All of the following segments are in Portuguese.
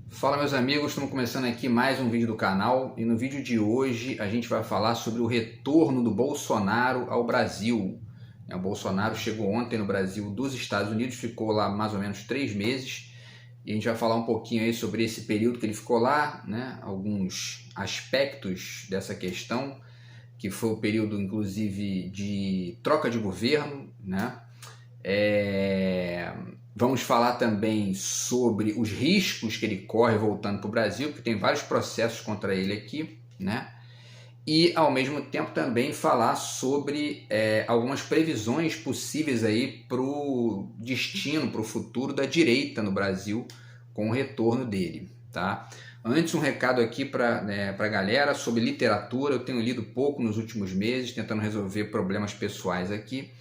Fala meus amigos, estamos começando aqui mais um vídeo do canal e no vídeo de hoje a gente vai falar sobre o retorno do Bolsonaro ao Brasil. O Bolsonaro chegou ontem no Brasil dos Estados Unidos, ficou lá mais ou menos 3 meses e a gente vai falar um pouquinho aí sobre esse período que ele ficou lá, né? Alguns aspectos dessa questão, que foi o período inclusive de troca de governo, né? Vamos falar também sobre os riscos que ele corre voltando para o Brasil, porque tem vários processos contra ele aqui, né? E ao mesmo tempo também falar sobre algumas previsões possíveis aí para o destino, para o futuro da direita no Brasil com o retorno dele, tá? Antes, um recado aqui para a galera sobre literatura. Eu tenho lido pouco nos últimos meses, tentando resolver problemas pessoais aqui,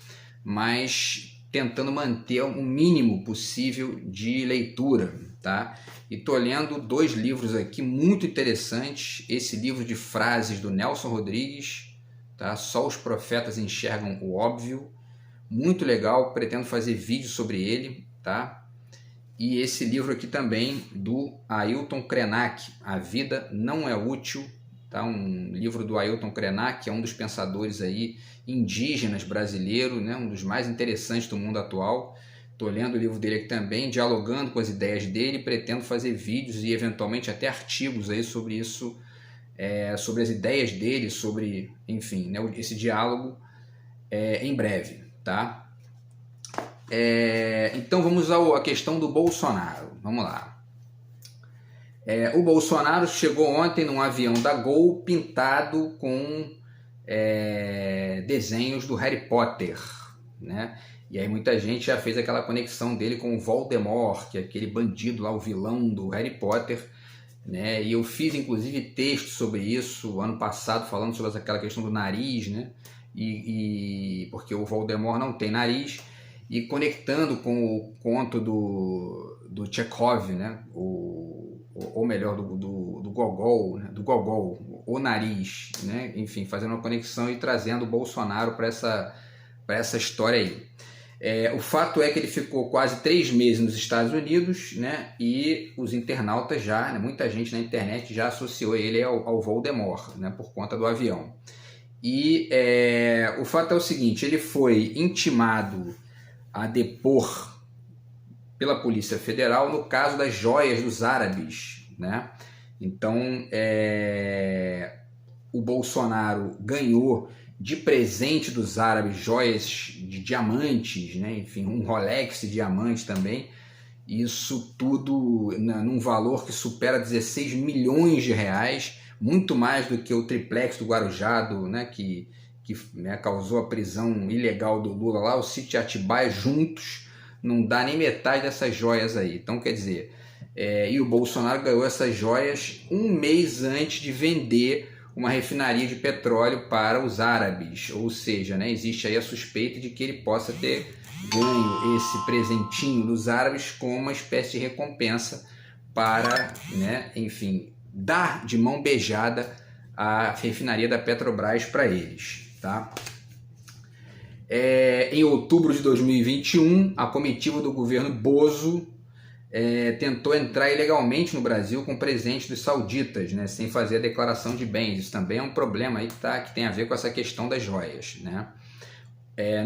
mas tentando manter o mínimo possível de leitura, tá? E tô lendo 2 livros aqui muito interessantes. Esse livro de frases do Nelson Rodrigues, tá? Só os profetas enxergam o óbvio, muito legal, pretendo fazer vídeo sobre ele, tá? E esse livro aqui também do Ailton Krenak, A Vida Não É Útil, tá? Um livro do Ailton Krenak, que é um dos pensadores aí indígenas brasileiro, né? Um dos mais interessantes do mundo atual. Estou lendo o livro dele aqui também, dialogando com as ideias dele, pretendo fazer vídeos e eventualmente até artigos aí sobre isso, sobre as ideias dele, sobre, enfim, né? Esse diálogo em breve, tá? Então vamos à questão do Bolsonaro. Vamos lá. O Bolsonaro chegou ontem num avião da Gol pintado com desenhos do Harry Potter, né? E aí muita gente já fez aquela conexão dele com o Voldemort, que é aquele bandido lá, o vilão do Harry Potter, né? E eu fiz inclusive texto sobre isso ano passado, falando sobre aquela questão do nariz, né? Porque o Voldemort não tem nariz, e conectando com o conto do Chekhov, né? Ou melhor, do Gogol, né? Do Gogol, o nariz, né? Enfim, fazendo uma conexão e trazendo o Bolsonaro para essa história aí. O fato é que ele ficou quase 3 meses nos Estados Unidos, né? E os internautas já, né? Muita gente na internet já associou ele ao Voldemort, né? Por conta do avião. E o fato é o seguinte, ele foi intimado a depor pela Polícia Federal no caso das joias dos árabes, né? Então, o Bolsonaro ganhou de presente dos árabes joias de diamantes, né? Enfim, um Rolex de diamante também. Isso tudo num valor que supera 16 milhões de reais, muito mais do que o triplex do Guarujá, né? Que causou a prisão ilegal do Lula lá, o sítio Atibaia, juntos, não dá nem metade dessas joias aí. Então, quer dizer, e o Bolsonaro ganhou essas joias 1 mês antes de vender uma refinaria de petróleo para os árabes, ou seja, né, existe aí a suspeita de que ele possa ter ganho esse presentinho dos árabes como uma espécie de recompensa para, né, enfim, dar de mão beijada a refinaria da Petrobras para eles. Tá? Em outubro de 2021, a comitiva do governo Bozo tentou entrar ilegalmente no Brasil com presente dos sauditas, né, sem fazer a declaração de bens. Isso também é um problema aí que tem a ver com essa questão das joias. Né?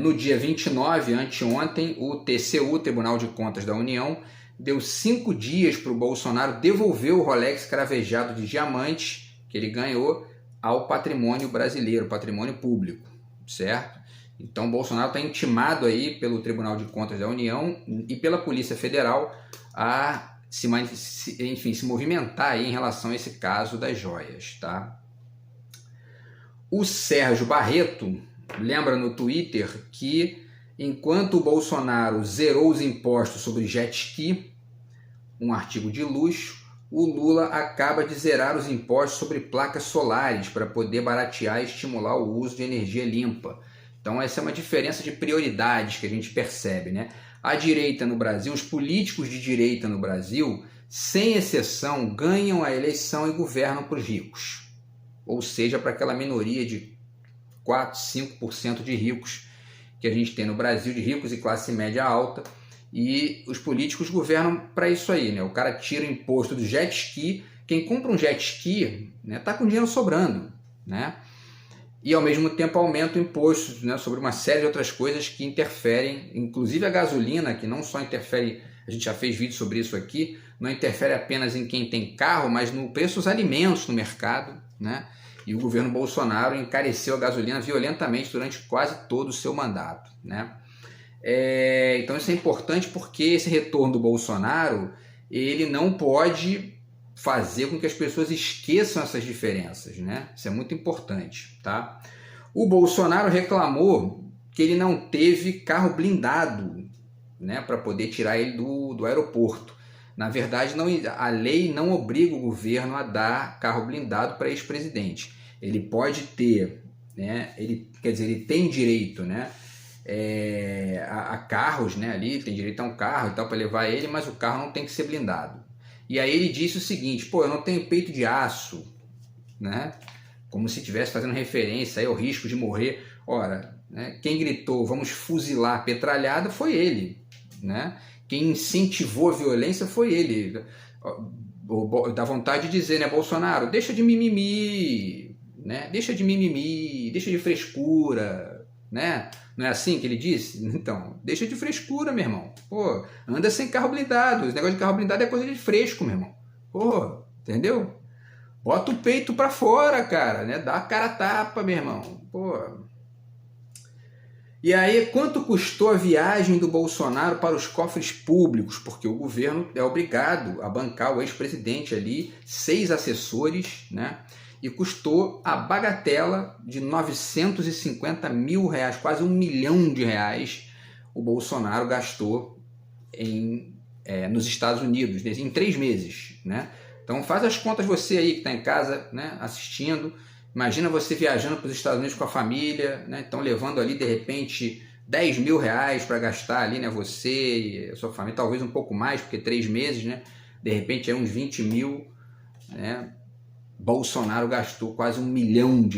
No dia 29, anteontem, o TCU, Tribunal de Contas da União, deu 5 dias para o Bolsonaro devolver o Rolex cravejado de diamantes que ele ganhou ao patrimônio brasileiro, patrimônio público, certo? Então, o Bolsonaro está intimado aí pelo Tribunal de Contas da União e pela Polícia Federal a se movimentar aí em relação a esse caso das joias, tá? O Sérgio Barreto lembra no Twitter que enquanto o Bolsonaro zerou os impostos sobre jet ski, um artigo de luxo, o Lula acaba de zerar os impostos sobre placas solares para poder baratear e estimular o uso de energia limpa. Então essa é uma diferença de prioridades que a gente percebe, né? A direita no Brasil, os políticos de direita no Brasil, sem exceção, ganham a eleição e governam para os ricos. Ou seja, para aquela minoria de 4, 5% de ricos que a gente tem no Brasil, de ricos e classe média alta, E os políticos governam para isso aí, né? O cara tira o imposto do jet ski. Quem compra um jet ski, né, tá com dinheiro sobrando, né? E ao mesmo tempo aumenta o imposto, né, sobre uma série de outras coisas que interferem, inclusive a gasolina, que não só interfere, a gente já fez vídeo sobre isso aqui, não interfere apenas em quem tem carro, mas no preço dos alimentos no mercado, né? E o governo Bolsonaro encareceu a gasolina violentamente durante quase todo o seu mandato, né? Então isso é importante porque esse retorno do Bolsonaro, ele não pode fazer com que as pessoas esqueçam essas diferenças, né? Isso é muito importante, tá? O Bolsonaro reclamou que ele não teve carro blindado, né, para poder tirar ele do aeroporto. Na verdade, a lei não obriga o governo a dar carro blindado para ex-presidente. Ele pode ter, né? Ele tem direito, né? A carros, né? Ali tem direito a um carro e tal para levar ele, mas o carro não tem que ser blindado. E aí ele disse o seguinte: pô, eu não tenho peito de aço, né? Como se estivesse fazendo referência aí ao risco de morrer. Ora, né? Quem gritou vamos fuzilar a petralhada foi ele, né? Quem incentivou a violência foi ele. Dá vontade de dizer, né, Bolsonaro, deixa de mimimi, né? Deixa de mimimi, deixa de frescura, né? Não é assim que ele disse? Então, deixa de frescura, meu irmão. Pô, anda sem carro blindado. Esse negócio de carro blindado é coisa de fresco, meu irmão. Pô, entendeu? Bota o peito pra fora, cara, né? Dá a cara a tapa, meu irmão. Pô. E aí, quanto custou a viagem do Bolsonaro para os cofres públicos? Porque o governo é obrigado a bancar o ex-presidente ali, 6 assessores, né? E custou a bagatela de 950 mil reais, quase R$1 milhão o Bolsonaro gastou nos Estados Unidos, em 3 meses, né? Então faz as contas você aí que está em casa, né, assistindo. Imagina você viajando para os Estados Unidos com a família, né? Então levando ali de repente R$10 mil para gastar ali, né? Você e a sua família, talvez um pouco mais, porque 3 meses, né? De repente é uns 20 mil, né? Bolsonaro gastou quase R$1 milhão do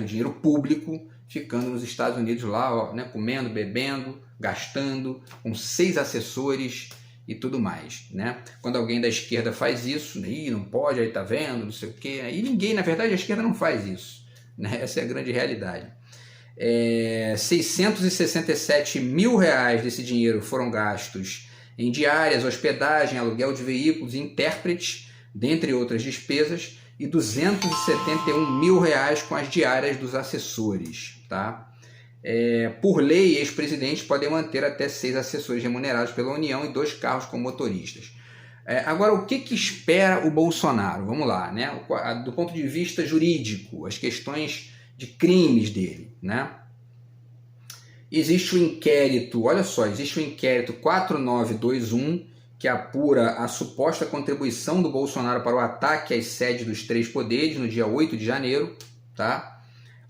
dinheiro público, ficando nos Estados Unidos lá, ó, né, comendo, bebendo, gastando, com 6 assessores e tudo mais, né? Quando alguém da esquerda faz isso, né, não pode, aí tá vendo, não sei o quê, e ninguém, na verdade, a esquerda não faz isso, né? Essa é a grande realidade. 667 mil reais desse dinheiro foram gastos em diárias, hospedagem, aluguel de veículos, intérpretes, dentre outras despesas, e 271 mil reais com as diárias dos assessores, tá? Por lei, ex-presidentes podem manter até 6 assessores remunerados pela União e 2 carros com motoristas. Agora, o que espera o Bolsonaro? Vamos lá, né? Do ponto de vista jurídico, as questões de crimes dele, né? Existe o inquérito, olha só, existe o inquérito 4921, que apura a suposta contribuição do Bolsonaro para o ataque às sedes dos 3 poderes no dia 8 de janeiro, tá?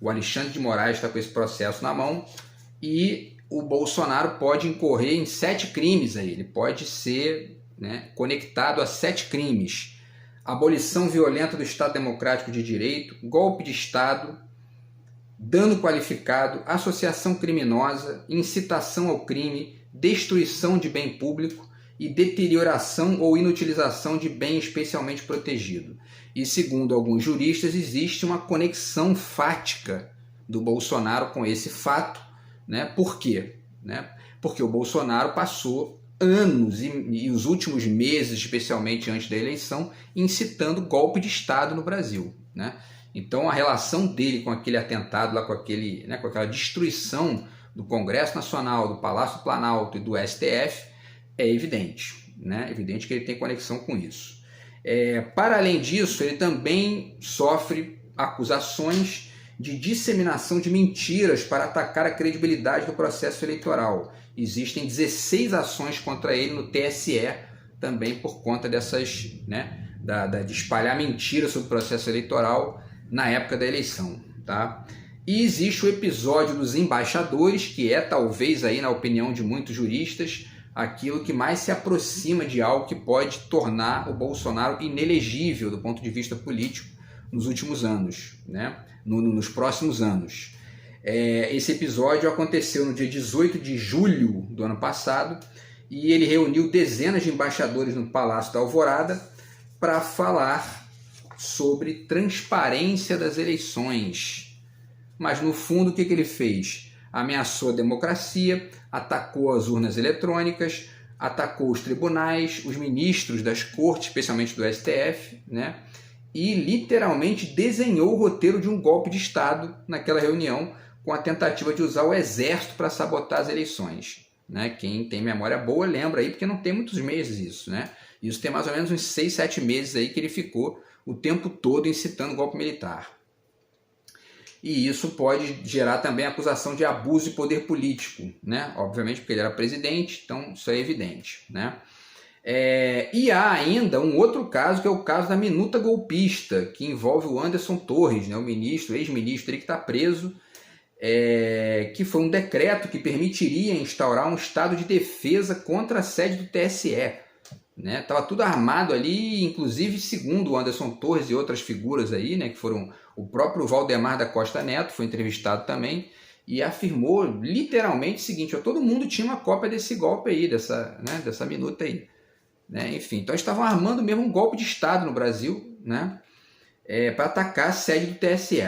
O Alexandre de Moraes está com esse processo na mão e o Bolsonaro pode incorrer em 7 crimes aí, ele pode ser, né, conectado a 7 crimes: abolição violenta do Estado Democrático de Direito, golpe de Estado, dano qualificado, associação criminosa, incitação ao crime, destruição de bem público e deterioração ou inutilização de bem especialmente protegido. E segundo alguns juristas, existe uma conexão fática do Bolsonaro com esse fato, né? Por quê? Né? Porque o Bolsonaro passou anos e os últimos meses, especialmente antes da eleição, incitando golpe de Estado no Brasil, né? Então a relação dele com aquele atentado, lá com aquela destruição do Congresso Nacional, do Palácio Planalto e do STF é evidente, né? Evidente que ele tem conexão com isso. Para além disso, ele também sofre acusações de disseminação de mentiras para atacar a credibilidade do processo eleitoral. Existem 16 ações contra ele no TSE, também por conta dessas, né, de espalhar mentiras sobre o processo eleitoral na época da eleição, tá? E existe o episódio dos embaixadores, que é talvez aí, na opinião de muitos juristas, aquilo que mais se aproxima de algo que pode tornar o Bolsonaro inelegível do ponto de vista político nos últimos anos, né? Nos próximos anos. Esse episódio aconteceu no dia 18 de julho do ano passado e ele reuniu dezenas de embaixadores no Palácio da Alvorada para falar sobre transparência das eleições. Mas no fundo o que ele fez? Ameaçou a democracia, atacou as urnas eletrônicas, atacou os tribunais, os ministros das cortes, especialmente do STF, né? E literalmente desenhou o roteiro de um golpe de Estado naquela reunião, com a tentativa de usar o exército para sabotar as eleições. Né? Quem tem memória boa lembra aí, porque não tem muitos meses isso. Né? Isso tem mais ou menos uns 6, 7 meses aí que ele ficou o tempo todo incitando o golpe militar. E isso pode gerar também acusação de abuso de poder político, né? Obviamente porque ele era presidente, então isso é evidente. Né? E há ainda um outro caso, que é o caso da minuta golpista, que envolve o Anderson Torres, né? O ministro, ex-ministro, ele que está preso, que foi um decreto que permitiria instaurar um estado de defesa contra a sede do TSE. Né? Tava tudo armado ali, inclusive segundo o Anderson Torres e outras figuras aí, né, que foram o próprio Valdemar da Costa Neto, foi entrevistado também, e afirmou literalmente o seguinte: todo mundo tinha uma cópia desse golpe aí, dessa minuta aí. Né? Enfim, então estavam armando mesmo um golpe de Estado no Brasil, né, para atacar a sede do TSE.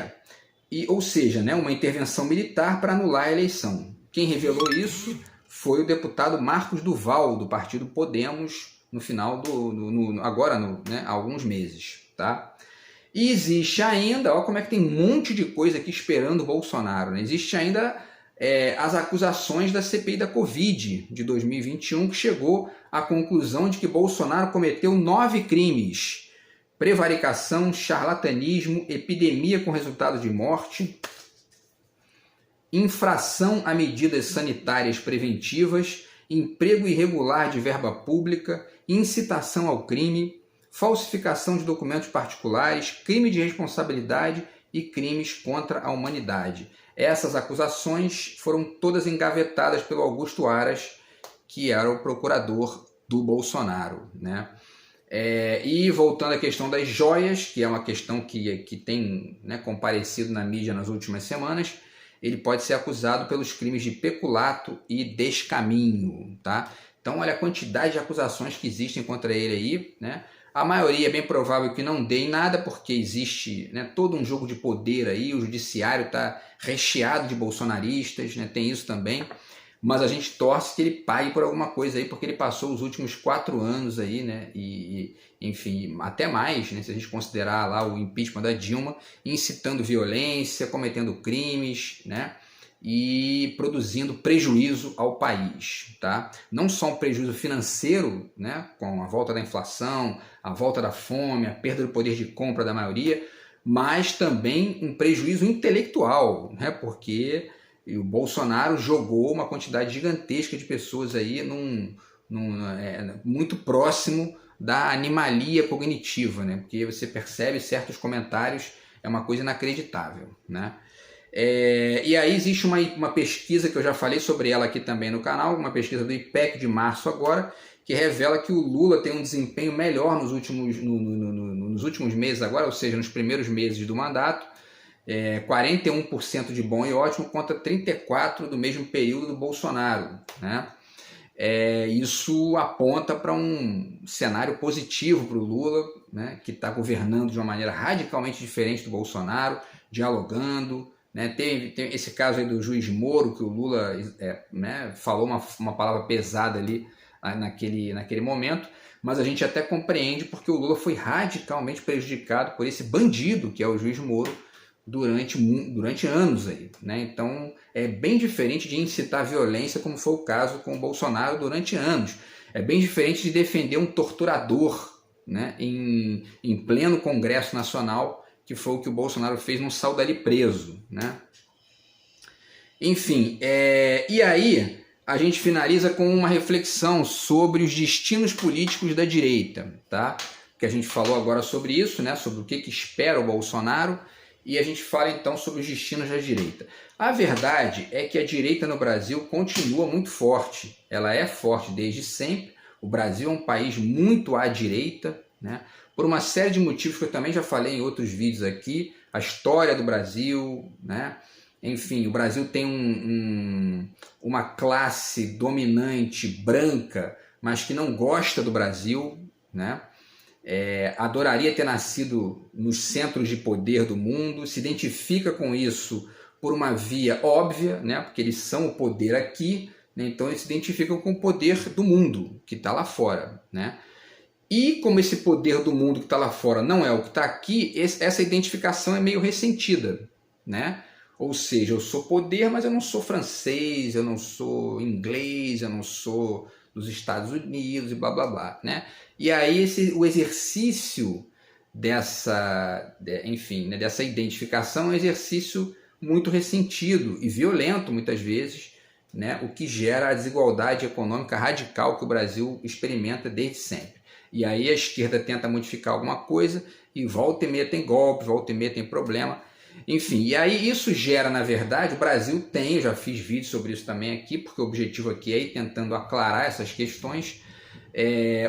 Ou seja, né, uma intervenção militar para anular a eleição. Quem revelou isso foi o deputado Marcos Duval, do partido Podemos, no final há alguns meses. Tá? E existe ainda, olha como é que tem um monte de coisa aqui esperando o Bolsonaro. Né? Existe ainda as acusações da CPI da Covid de 2021, que chegou à conclusão de que Bolsonaro cometeu 9 crimes: prevaricação, charlatanismo, epidemia com resultado de morte, infração a medidas sanitárias preventivas, emprego irregular de verba pública, incitação ao crime, falsificação de documentos particulares, crime de responsabilidade e crimes contra a humanidade. Essas acusações foram todas engavetadas pelo Augusto Aras, que era o procurador do Bolsonaro. Né? E voltando à questão das joias, que é uma questão que tem, né, comparecido na mídia nas últimas semanas, ele pode ser acusado pelos crimes de peculato e descaminho. Tá? Então, olha a quantidade de acusações que existem contra ele aí. Né? A maioria é bem provável que não dê em nada, porque existe, né, todo um jogo de poder aí, o judiciário está recheado de bolsonaristas, né, tem isso também. Mas a gente torce que ele pague por alguma coisa aí, porque ele passou os últimos 4 anos aí, né, enfim, até mais, né, se a gente considerar lá o impeachment da Dilma, incitando violência, cometendo crimes, né, e produzindo prejuízo ao país. Tá? Não só um prejuízo financeiro, né, com a volta da inflação, a volta da fome, a perda do poder de compra da maioria, mas também um prejuízo intelectual, né, porque o Bolsonaro jogou uma quantidade gigantesca de pessoas aí muito próximo da animalia cognitiva, né? Porque você percebe certos comentários, é uma coisa inacreditável. Né? E aí existe uma pesquisa que eu já falei sobre ela aqui também no canal, uma pesquisa do IPEC de março agora, que revela que o Lula tem um desempenho melhor nos últimos meses agora, ou seja, nos primeiros meses do mandato, 41% de bom e ótimo contra 34% do mesmo período do Bolsonaro. Né? Isso aponta para um cenário positivo para o Lula, né, que está governando de uma maneira radicalmente diferente do Bolsonaro, dialogando. Né? Tem esse caso aí do juiz Moro, que o Lula né, falou uma palavra pesada ali naquele momento, mas a gente até compreende porque o Lula foi radicalmente prejudicado por esse bandido que é o juiz Moro durante anos aí, né? Então é bem diferente de incitar violência, como foi o caso com o Bolsonaro durante anos. É bem diferente de defender um torturador, né, em pleno Congresso Nacional, que foi o que o Bolsonaro fez, não saiu dali preso. Né? Enfim, e aí a gente finaliza com uma reflexão sobre os destinos políticos da direita, tá? Que a gente falou agora sobre isso, né? Sobre o que espera o Bolsonaro. E a gente fala então sobre os destinos da direita. A verdade é que a direita no Brasil continua muito forte. Ela é forte desde sempre. O Brasil é um país muito à direita, né? Por uma série de motivos que eu também já falei em outros vídeos aqui. A história do Brasil, né? enfim, o Brasil tem uma classe dominante branca, mas que não gosta do Brasil, né? Adoraria ter nascido nos centros de poder do mundo, se identifica com isso por uma via óbvia, né? Porque eles são o poder aqui, né? Então eles se identificam com o poder do mundo que está lá fora, né? E como esse poder do mundo que está lá fora não é o que está aqui, essa identificação é meio ressentida, né? Ou seja, eu sou poder, mas eu não sou francês, eu não sou inglês, eu não sou dos Estados Unidos e blá blá blá, né? E aí o exercício enfim, né, dessa identificação é um exercício muito ressentido e violento muitas vezes, né? O que gera a desigualdade econômica radical que o Brasil experimenta desde sempre. E aí a esquerda tenta modificar alguma coisa e volta e meia tem golpe, volta e meia tem problema. Enfim, e aí isso gera, na verdade, o Brasil tem, eu já fiz vídeo sobre isso também aqui, porque o objetivo aqui é ir tentando aclarar essas questões.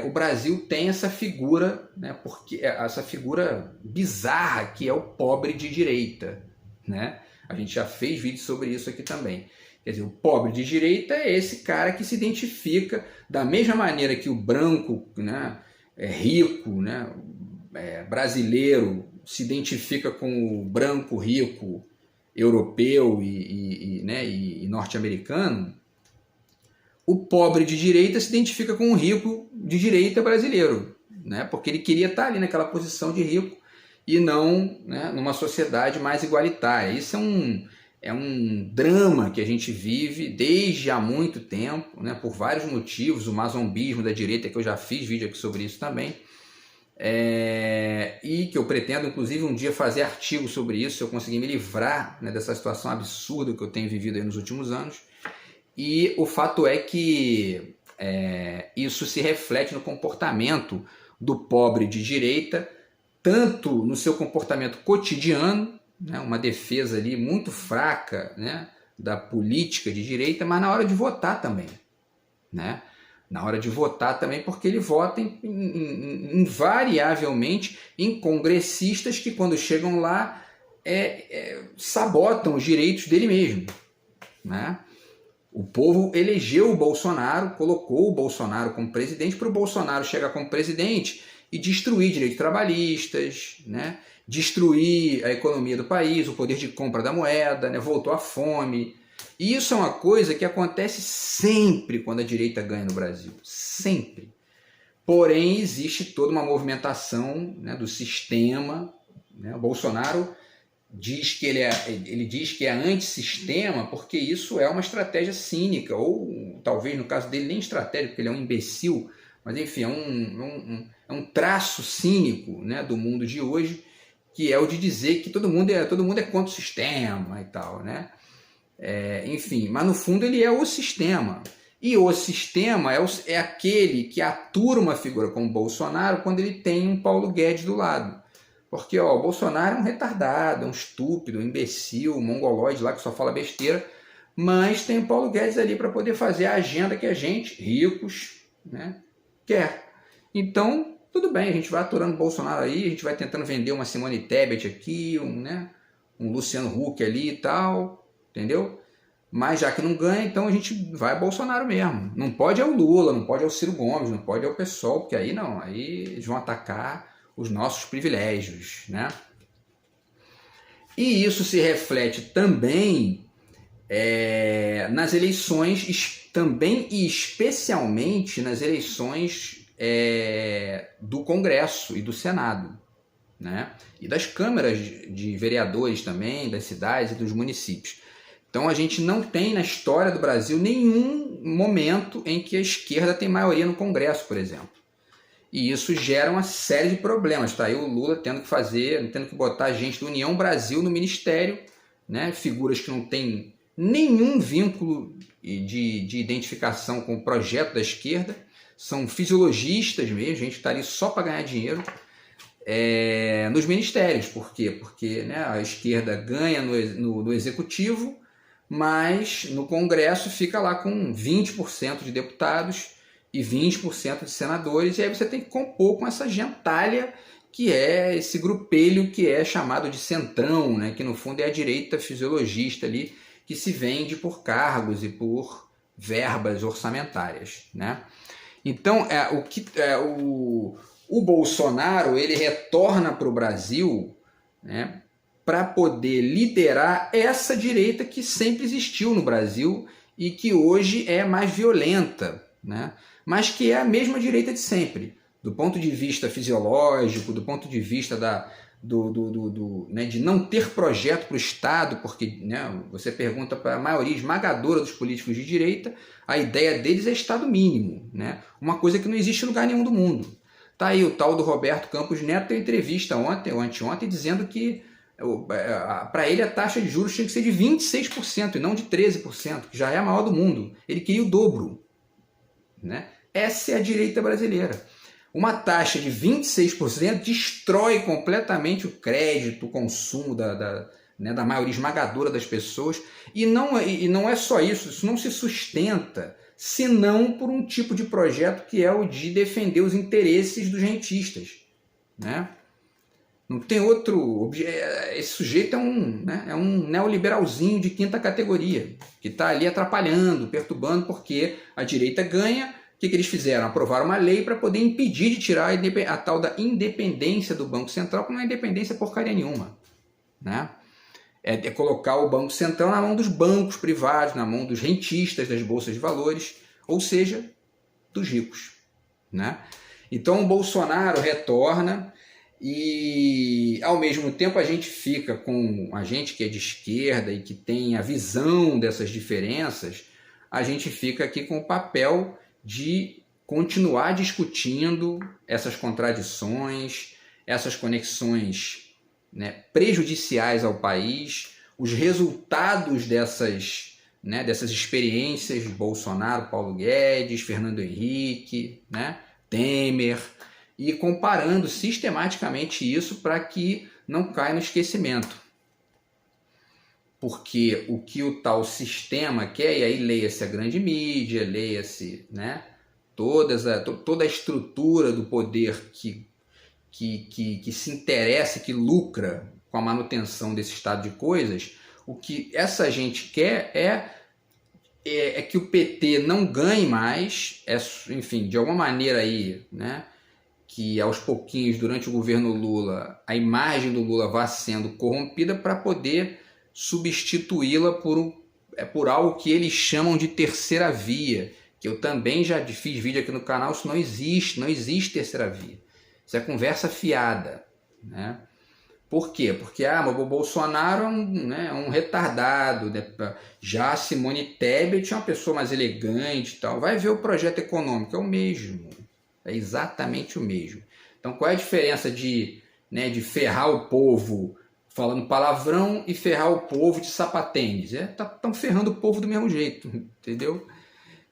O Brasil tem essa figura, né, porque essa figura bizarra que é o pobre de direita, né? A gente já fez vídeo sobre isso aqui também. Quer dizer, o pobre de direita é esse cara que se identifica da mesma maneira que o branco, né, rico, né, brasileiro se identifica com o branco rico europeu né, e norte-americano. O pobre de direita se identifica com o rico de direita brasileiro, né, porque ele queria estar ali naquela posição de rico e não, né, numa sociedade mais igualitária. Isso é um drama que a gente vive desde há muito tempo, né, por vários motivos, o mazombismo da direita, que eu já fiz vídeo aqui sobre isso também, e que eu pretendo, inclusive, um dia fazer artigo sobre isso, se eu conseguir me livrar, né, dessa situação absurda que eu tenho vivido aí nos últimos anos. E o fato é que isso se reflete no comportamento do pobre de direita, tanto no seu comportamento cotidiano, né, uma defesa ali muito fraca, né, da política de direita, mas na hora de votar também, né? Na hora de votar também, porque ele vota invariavelmente em congressistas que, quando chegam lá, sabotam os direitos dele mesmo, né? O povo elegeu o Bolsonaro, colocou o Bolsonaro como presidente para o Bolsonaro chegar como presidente e destruir direitos trabalhistas, né? Destruir a economia do país, o poder de compra da moeda, né? Voltou a fome. E isso é uma coisa que acontece sempre quando a direita ganha no Brasil, sempre. Porém, existe toda uma movimentação, né, do sistema, né? O Bolsonaro diz que ele diz que é antissistema porque isso é uma estratégia cínica, ou talvez no caso dele nem estratégia, porque ele é um imbecil, mas enfim, é um traço cínico, né, do mundo de hoje, que é o de dizer que todo mundo é contra o sistema e tal, né? Enfim, mas no fundo ele é o sistema. E o sistema é aquele que atura uma figura como Bolsonaro quando ele tem um Paulo Guedes do lado. Porque o Bolsonaro é um retardado, um estúpido, um imbecil, um mongoloide lá que só fala besteira, mas tem o Paulo Guedes ali para poder fazer a agenda que a gente, ricos, né, quer. Então, tudo bem, a gente vai aturando o Bolsonaro aí, a gente vai tentando vender uma Simone Tebet aqui, um Luciano Huck ali e tal, entendeu? Mas já que não ganha, então a gente vai a Bolsonaro mesmo. Não pode é o Lula, não pode é o Ciro Gomes, não pode é o PSOL, porque aí não, aí eles vão atacar os nossos privilégios, né? E isso se reflete também nas eleições, também e especialmente nas eleições do Congresso e do Senado, né? E das câmaras de vereadores também, das cidades e dos municípios. Então a gente não tem na história do Brasil nenhum momento em que a esquerda tem maioria no Congresso, por exemplo. E isso gera uma série de problemas. Tá aí o Lula tendo que botar gente do União Brasil no ministério, né? Figuras que não têm nenhum vínculo de identificação com o projeto da esquerda, são fisiologistas mesmo, gente que está ali só para ganhar dinheiro, nos ministérios. Por quê? Porque, né, a esquerda ganha no executivo, mas no Congresso fica lá com 20% de deputados e 20% de senadores, e aí você tem que compor com essa gentalha que é esse grupelho que é chamado de centrão, né? Que no fundo é a direita fisiologista ali, que se vende por cargos e por verbas orçamentárias, né? Então, o Bolsonaro ele retorna para o Brasil, né, para poder liderar essa direita que sempre existiu no Brasil e que hoje é mais violenta, né, mas que é a mesma direita de sempre, do ponto de vista fisiológico, do ponto de vista né, de não ter projeto para o Estado, porque, né, você pergunta para a maioria esmagadora dos políticos de direita, a ideia deles é Estado mínimo, né, uma coisa que não existe em lugar nenhum do mundo. Tá aí o tal do Roberto Campos Neto em entrevista ontem ou anteontem dizendo que para ele a taxa de juros tinha que ser de 26% e não de 13%, que já é a maior do mundo. Ele queria o dobro, né? Essa é a direita brasileira. Uma taxa de 26% destrói completamente o crédito, o consumo né, da maioria esmagadora das pessoas. E não é só isso, isso não se sustenta senão por um tipo de projeto que é o de defender os interesses dos rentistas, né? Não tem outro. Esse sujeito é um neoliberalzinho de quinta categoria, que está ali atrapalhando, perturbando, porque a direita ganha. O que eles fizeram? Aprovaram uma lei para poder impedir de tirar a tal da independência do Banco Central, que não é independência porcaria nenhuma, né? É colocar o Banco Central na mão dos bancos privados, na mão dos rentistas das bolsas de valores, ou seja, dos ricos, né? Então o Bolsonaro retorna e, ao mesmo tempo, a gente fica com a gente que é de esquerda e que tem a visão dessas diferenças, a gente fica aqui com o papel de continuar discutindo essas contradições, essas conexões, né, prejudiciais ao país, os resultados dessas experiências de Bolsonaro, Paulo Guedes, Fernando Henrique, né, Temer, e comparando sistematicamente isso para que não caia no esquecimento. Porque o que o tal sistema quer, e aí leia-se a grande mídia, leia-se, né, toda a estrutura do poder que se interessa, que lucra com a manutenção desse estado de coisas, o que essa gente quer é que o PT não ganhe mais, enfim, de alguma maneira aí, né, que aos pouquinhos, durante o governo Lula, a imagem do Lula vá sendo corrompida para poder substituí-la por algo que eles chamam de terceira via, que eu também já fiz vídeo aqui no canal, isso não existe terceira via. Isso é conversa fiada, né? Por quê? Porque o Bolsonaro é um retardado, né? Já a Simone Tebet é uma pessoa mais elegante e tal. Vai ver o projeto econômico, é o mesmo. É exatamente o mesmo. Então, qual é a diferença de ferrar o povo falando palavrão e ferrar o povo de sapatênis? Estão ferrando o povo do mesmo jeito, entendeu?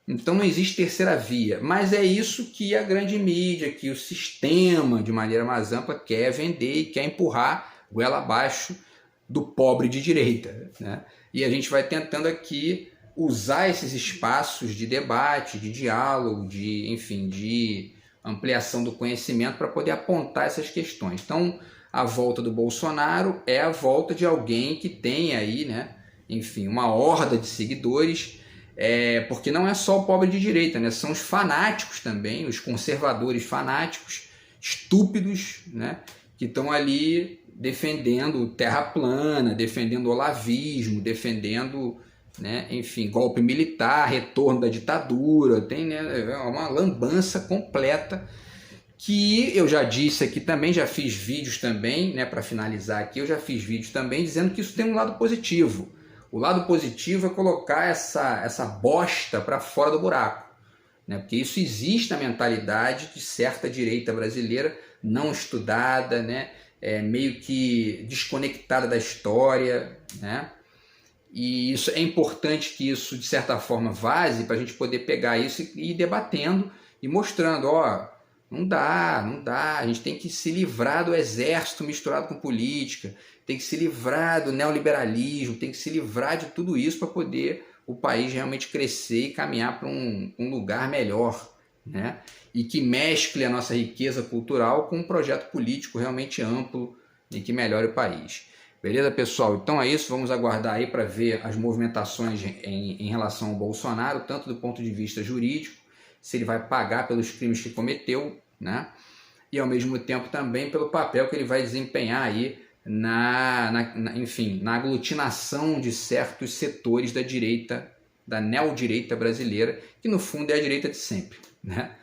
Então não existe terceira via, mas é isso que a grande mídia, que o sistema, de maneira mais ampla, quer vender e quer empurrar goela abaixo do pobre de direita, né? E a gente vai tentando aqui usar esses espaços de debate, de diálogo, de ampliação do conhecimento para poder apontar essas questões. Então, a volta do Bolsonaro é a volta de alguém que tem aí, né, enfim, uma horda de seguidores, porque não é só o pobre de direita, né, são os fanáticos também, os conservadores fanáticos, estúpidos, né, que estão ali defendendo terra plana, defendendo olavismo, defendendo, né, enfim, golpe militar, retorno da ditadura, tem, né, uma lambança completa, que eu já disse aqui também, já fiz vídeos também, né, para finalizar aqui, eu já fiz vídeos também dizendo que isso tem um lado positivo. O lado positivo é colocar essa bosta para fora do buraco, né, porque isso existe na mentalidade de certa direita brasileira não estudada, né, meio que desconectada da história, né? E isso é importante que isso, de certa forma, vaze para a gente poder pegar isso e ir debatendo e mostrando, não dá, a gente tem que se livrar do exército misturado com política, tem que se livrar do neoliberalismo, tem que se livrar de tudo isso para poder o país realmente crescer e caminhar para um lugar melhor, né? E que mescle a nossa riqueza cultural com um projeto político realmente amplo e que melhore o país. Beleza, pessoal? Então é isso, vamos aguardar aí para ver as movimentações em relação ao Bolsonaro, tanto do ponto de vista jurídico, se ele vai pagar pelos crimes que cometeu, né? E ao mesmo tempo também pelo papel que ele vai desempenhar aí enfim, na aglutinação de certos setores da direita, da neodireita brasileira, que no fundo é a direita de sempre, né?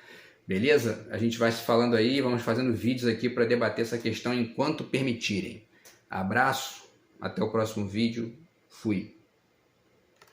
Beleza? A gente vai se falando aí, vamos fazendo vídeos aqui para debater essa questão enquanto permitirem. Abraço, até o próximo vídeo, fui!